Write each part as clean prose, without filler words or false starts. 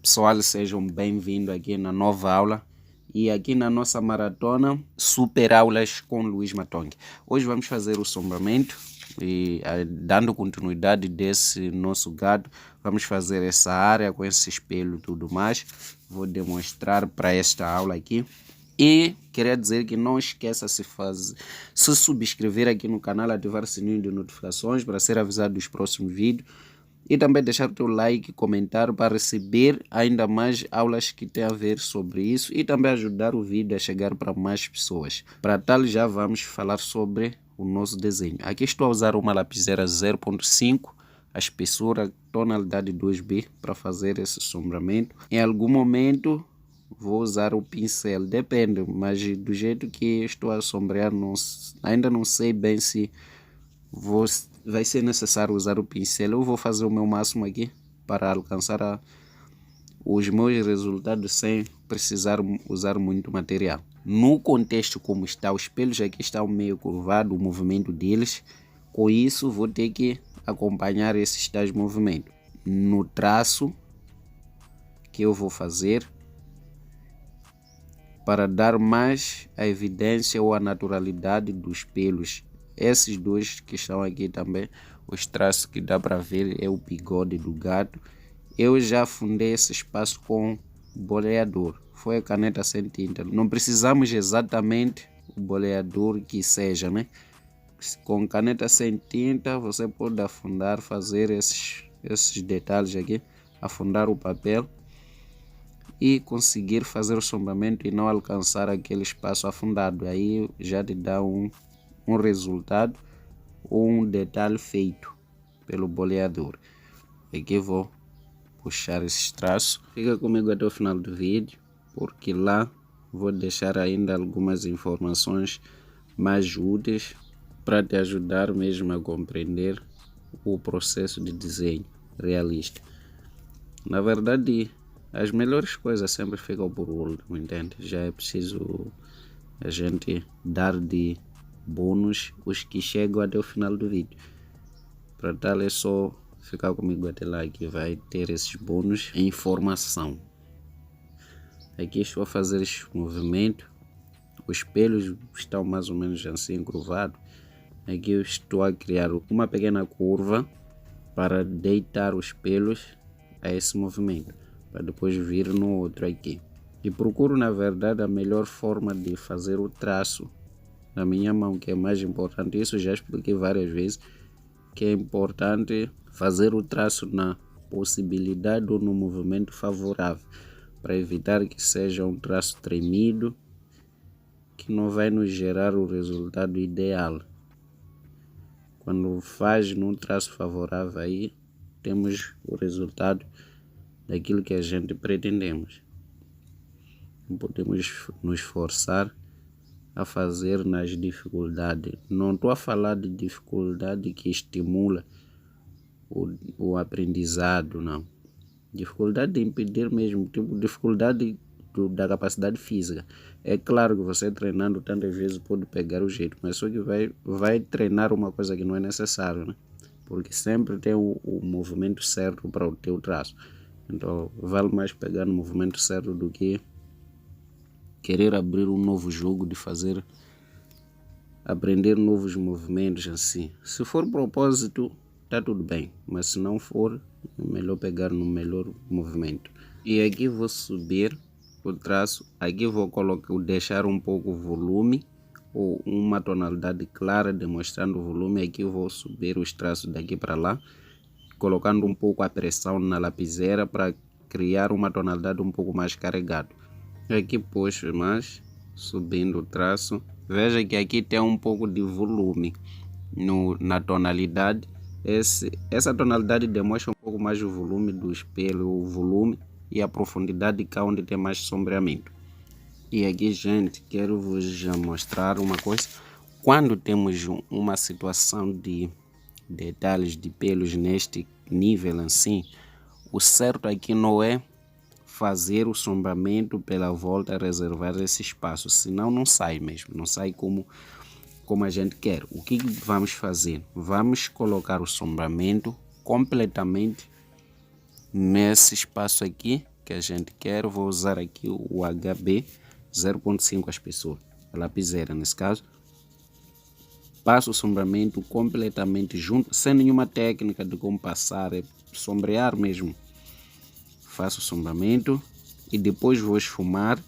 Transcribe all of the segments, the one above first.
pessoal, sejam bem-vindos aqui na nova aula e aqui na nossa maratona Super Aulas com Luiz Matongue. Hoje vamos fazer o sombreamento e dando continuidade desse nosso gato, vamos fazer essa área com esse espelho e tudo mais. Vou demonstrar para esta aula aqui. E queria dizer que não esqueça se subscrever aqui no canal, ativar o sininho de notificações para ser avisado dos próximos vídeos. E também deixar o teu like e comentário para receber ainda mais aulas que tem a ver sobre isso e também ajudar o vídeo a chegar para mais pessoas. Para tal, já vamos falar sobre o nosso desenho. Aqui estou a usar uma lapiseira 0.5, a espessura tonalidade 2B para fazer esse sombreamento. Em algum momento vou usar o pincel, depende, mas do jeito que estou a sombrear, ainda não sei bem se vai ser necessário usar o pincel. Eu vou fazer o meu máximo aqui para alcançar os meus resultados sem precisar usar muito material. No contexto como está, os espelhos aqui estão meio curvados, o movimento deles. Com isso vou ter que acompanhar esses tais movimentos. No traço que eu vou fazer, para dar mais a evidência ou a naturalidade dos pelos. Esses dois que estão aqui também, os traços que dá para ver é o bigode do gato. Eu já fundei esse espaço com boleador, foi a caneta sem tinta. Não precisamos exatamente o boleador que seja, né? Com caneta sem tinta você pode afundar, fazer esses detalhes aqui, afundar o papel e conseguir fazer o sombreamento e não alcançar aquele espaço afundado. Aí já te dá um resultado ou um detalhe feito pelo boleador. Aqui vou puxar esses traços. Fica comigo até o final do vídeo, porque lá vou deixar ainda algumas informações mais úteis para te ajudar mesmo a compreender o processo de desenho realista. Na verdade, as melhores coisas sempre ficam por último, entende? Já é preciso a gente dar de bônus os que chegam até o final do vídeo. Para tal é só ficar comigo até lá que vai ter esses bônus em informação. Aqui estou a fazer esse movimento. Os pelos estão mais ou menos assim curvados. Aqui eu estou a criar uma pequena curva para deitar os pelos a esse movimento, para depois vir no outro aqui. E procuro, na verdade, a melhor forma de fazer o traço na minha mão, que é mais importante. Isso já expliquei várias vezes, que é importante fazer o traço na possibilidade ou no movimento favorável, para evitar que seja um traço tremido, que não vai nos gerar o resultado ideal. Quando faz num traço favorável, aí temos o resultado daquilo que a gente pretendemos. Não podemos nos forçar a fazer nas dificuldades. Não estou a falar de dificuldade que estimula o aprendizado, não. Dificuldade de impedir mesmo, tipo dificuldade da capacidade física. É claro que você treinando tantas vezes pode pegar o jeito, mas só que vai treinar uma coisa que não é necessário, né? Porque sempre tem o movimento certo para o teu traço. Então vale mais pegar no movimento certo do que querer abrir um novo jogo de aprender novos movimentos assim. Se for propósito, tá tudo bem, mas se não for, é melhor pegar no melhor movimento. E aqui vou subir o traço, aqui vou deixar um pouco o volume ou uma tonalidade clara demonstrando o volume. Aqui vou subir os traços daqui para lá, colocando um pouco a pressão na lapiseira para criar uma tonalidade um pouco mais carregada. Aqui puxo mais, subindo o traço. Veja que aqui tem um pouco de volume na tonalidade. Essa tonalidade demonstra um pouco mais o volume do espelho, o volume e a profundidade cá onde tem mais sombreamento. E aqui, gente, quero vos já mostrar uma coisa. Quando temos uma situação de detalhes de pelos neste nível assim, o certo aqui não é fazer o sombreamento pela volta, reservar esse espaço, senão não sai mesmo, não sai como a gente quer. O que vamos fazer? Vamos colocar o sombreamento completamente nesse espaço aqui que a gente quer. Vou usar aqui o HB 0.5 espessura, a lapiseira nesse caso. Passo o sombreamento completamente junto, sem nenhuma técnica de como passar, é sombrear mesmo. Faço o sombreamento e depois vou esfumar,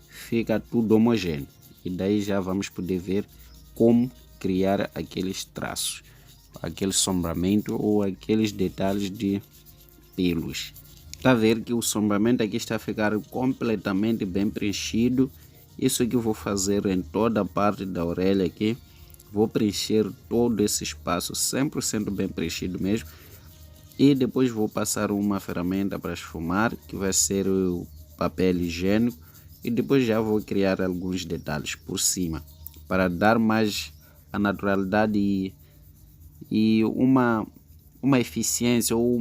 fica tudo homogêneo. E daí já vamos poder ver como criar aqueles traços, aquele sombreamento ou aqueles detalhes de pelos. Está a ver que o sombreamento aqui está a ficar completamente bem preenchido. Isso que eu vou fazer em toda a parte da orelha aqui. Vou preencher todo esse espaço 100% bem preenchido mesmo. E depois vou passar uma ferramenta para esfumar, que vai ser o papel higiênico. E depois já vou criar alguns detalhes por cima, para dar mais a naturalidade e uma eficiência ou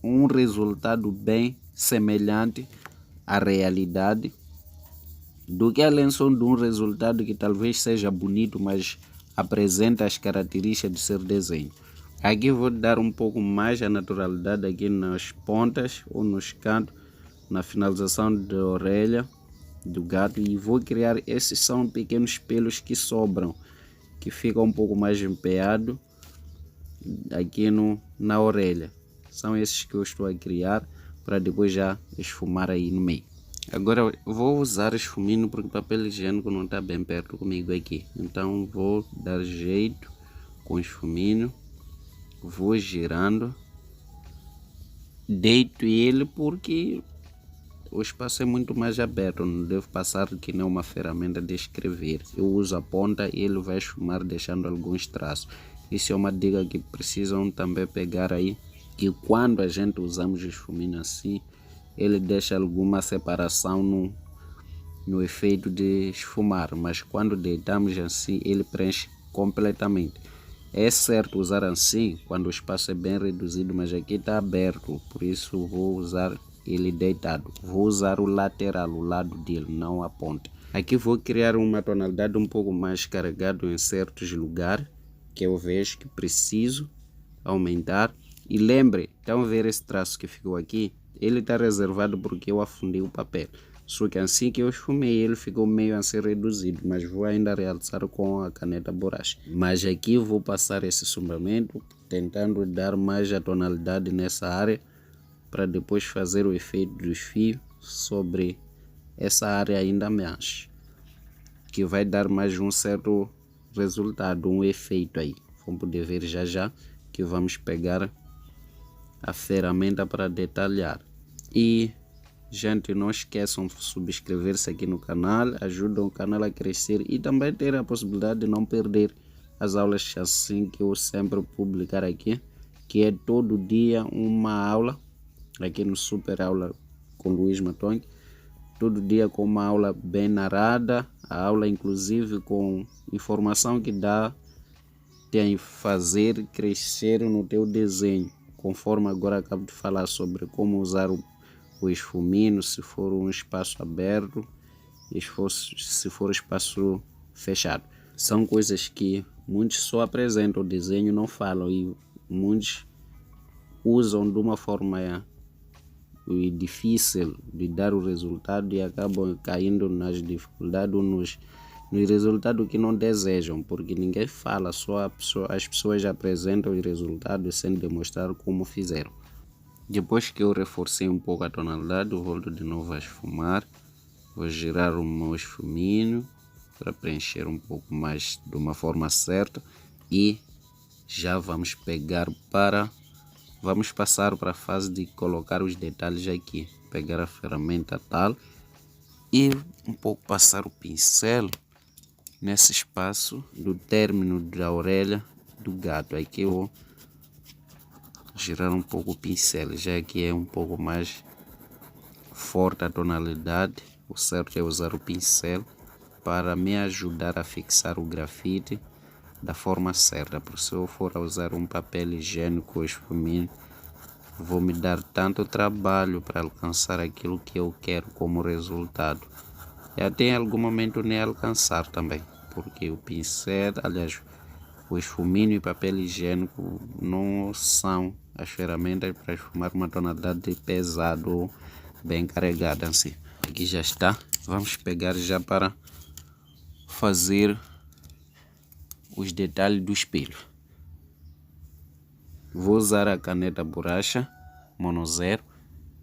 um resultado bem semelhante à realidade, do que além só de um resultado que talvez seja bonito, mas apresenta as características de ser desenho. Aqui vou dar um pouco mais a naturalidade aqui nas pontas ou nos cantos, na finalização da orelha do gato, e vou criar, esses são pequenos pelos que sobram, que ficam um pouco mais empeado aqui na orelha. São esses que eu estou a criar para depois já esfumar aí no meio. Agora vou usar esfumino porque o papel higiênico não está bem perto comigo aqui, então vou dar jeito com esfumino, vou girando, deito ele porque o espaço é muito mais aberto, não devo passar que nem uma ferramenta de escrever. Eu uso a ponta e ele vai esfumar deixando alguns traços. Isso é uma dica que precisam também pegar aí, que quando a gente usamos esfumino assim, ele deixa alguma separação no efeito de esfumar, mas quando deitamos assim, ele preenche completamente. É certo usar assim quando o espaço é bem reduzido, mas aqui está aberto, por isso vou usar ele deitado. Vou usar o lateral, o lado dele, não a ponta. Aqui vou criar uma tonalidade um pouco mais carregado em certos lugares que eu vejo que preciso aumentar. E lembre, estão a ver esse traço que ficou aqui? Ele está reservado porque eu afundei o papel. Só que assim que eu esfumei, ele ficou meio assim reduzido, mas vou ainda realçar com a caneta borracha. Mas aqui vou passar esse sombreamento, tentando dar mais a tonalidade nessa área, para depois fazer o efeito dos fios sobre essa área ainda mais, que vai dar mais um certo resultado, um efeito aí. Vamos poder ver já que vamos pegar a ferramenta para detalhar. E gente, não esqueçam de subscrever-se aqui no canal, ajudam o canal a crescer e também ter a possibilidade de não perder as aulas assim que eu sempre publicar aqui, que é todo dia uma aula aqui no Super Aula com Luiz Matongue, todo dia com uma aula bem narrada, a aula inclusive com informação que dá te fazer crescer no teu desenho, conforme agora acabo de falar sobre como usar o esfumino, se for um espaço aberto e se for espaço fechado. São coisas que muitos só apresentam o desenho, não falam, e muitos usam de uma forma difícil de dar o resultado e acabam caindo nas dificuldades ou nos resultados que não desejam, porque ninguém fala, só as pessoas apresentam os resultados sem demonstrar como fizeram. Depois que eu reforcei um pouco a tonalidade, eu volto de novo a esfumar. Vou girar o meu esfuminho para preencher um pouco mais de uma forma certa. E já vamos vamos passar para a fase de colocar os detalhes aqui. Pegar a ferramenta tal e um pouco passar o pincel nesse espaço do término da orelha do gato. Aqui eu vou girar um pouco o pincel, já que é um pouco mais forte a tonalidade. O certo é usar o pincel para me ajudar a fixar o grafite da forma certa, porque se eu for a usar um papel higiênico ou esfuminho, vou me dar tanto trabalho para alcançar aquilo que eu quero como resultado, e até em algum momento nem alcançar também, porque o pincel, aliás, o esfuminho e papel higiênico não são as ferramentas para esfumar uma tonalidade pesada ou bem carregada assim. Aqui já está. Vamos pegar já para fazer os detalhes do espelho. Vou usar a caneta borracha mono 0,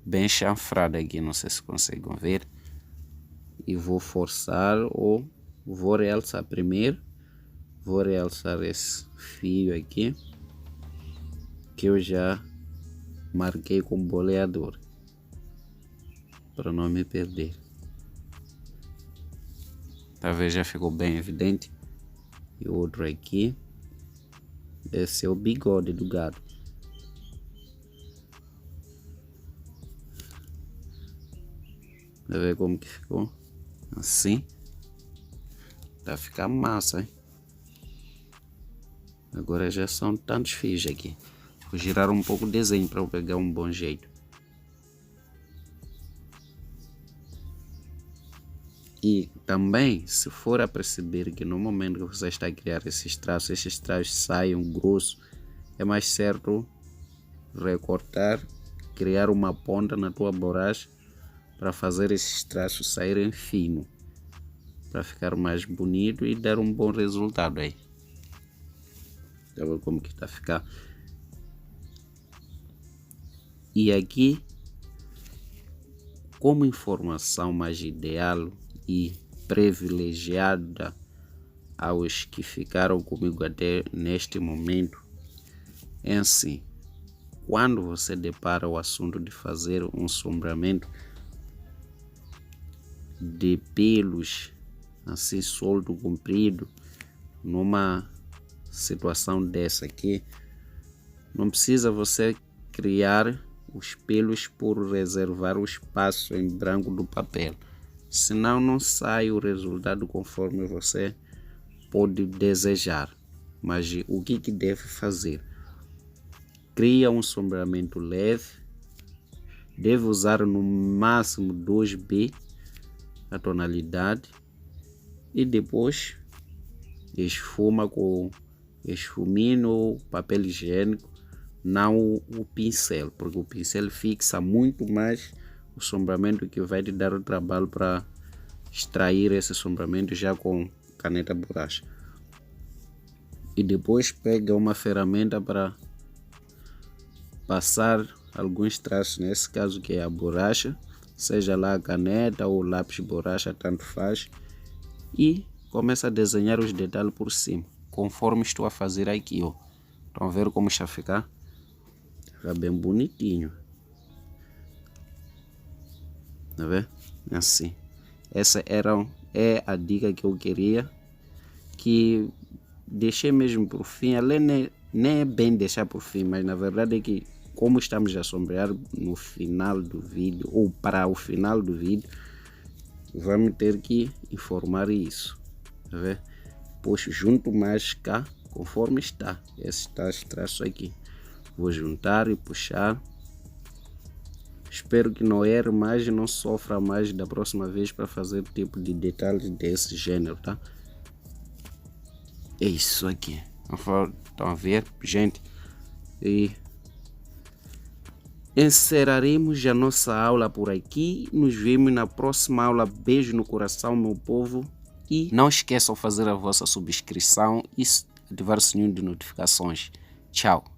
bem chanfrada aqui, não sei se conseguem ver. E vou forçar ou vou realçar primeiro. Vou realçar esse fio aqui, que eu já marquei com boleador, para não me perder. Talvez já ficou bem evidente. E outro aqui. Esse é o bigode do gato. Vai ver como que ficou? Assim. Vai ficar massa, hein? Agora já são tantos fios aqui. Vou girar um pouco o desenho para eu pegar um bom jeito. E também, se for a perceber que no momento que você está a criar esses traços saiam grossos, é mais certo recortar, criar uma ponta na tua borracha para fazer esses traços saírem finos, para ficar mais bonito e dar um bom resultado aí. Tá vendo como que está a ficar? E aqui, como informação mais ideal e privilegiada aos que ficaram comigo até neste momento, é assim: quando você depara o assunto de fazer um sombreamento de pelos assim solto, comprido, numa situação dessa aqui, não precisa você criar os pelos por reservar o espaço em branco do papel, senão não sai o resultado conforme você pode desejar. Mas o que deve fazer? Cria um sombreamento leve, deve usar no máximo 2B a tonalidade, e depois esfuma com esfumino ou papel higiênico, não o pincel, porque o pincel fixa muito mais o sombreamento, que vai te dar o trabalho para extrair esse sombreamento já com caneta borracha. E depois pega uma ferramenta para passar alguns traços, nesse caso que é a borracha, seja lá a caneta ou lápis borracha, tanto faz, e começa a desenhar os detalhes por cima, conforme estou a fazer aqui, ó. Estão a ver como está a ficar? Fica bem bonitinho. Tá vendo? Assim. Essa é a dica que eu queria, que deixei mesmo por fim. Nem é bem deixar por fim, mas na verdade é que, como estamos a sombrear no final do vídeo, ou para o final do vídeo, vamos ter que informar isso. Tá vendo? Puxo junto mais cá, conforme está. Esse está os traços aqui. Vou juntar e puxar. Espero que não erre mais e não sofra mais da próxima vez para fazer tipo de detalhes desse gênero, tá? É isso aqui. Estão a ver, gente? E encerraremos a nossa aula por aqui. Nos vemos na próxima aula. Beijo no coração, meu povo. E não esqueçam de fazer a vossa subscrição e ativar o sininho de notificações. Tchau.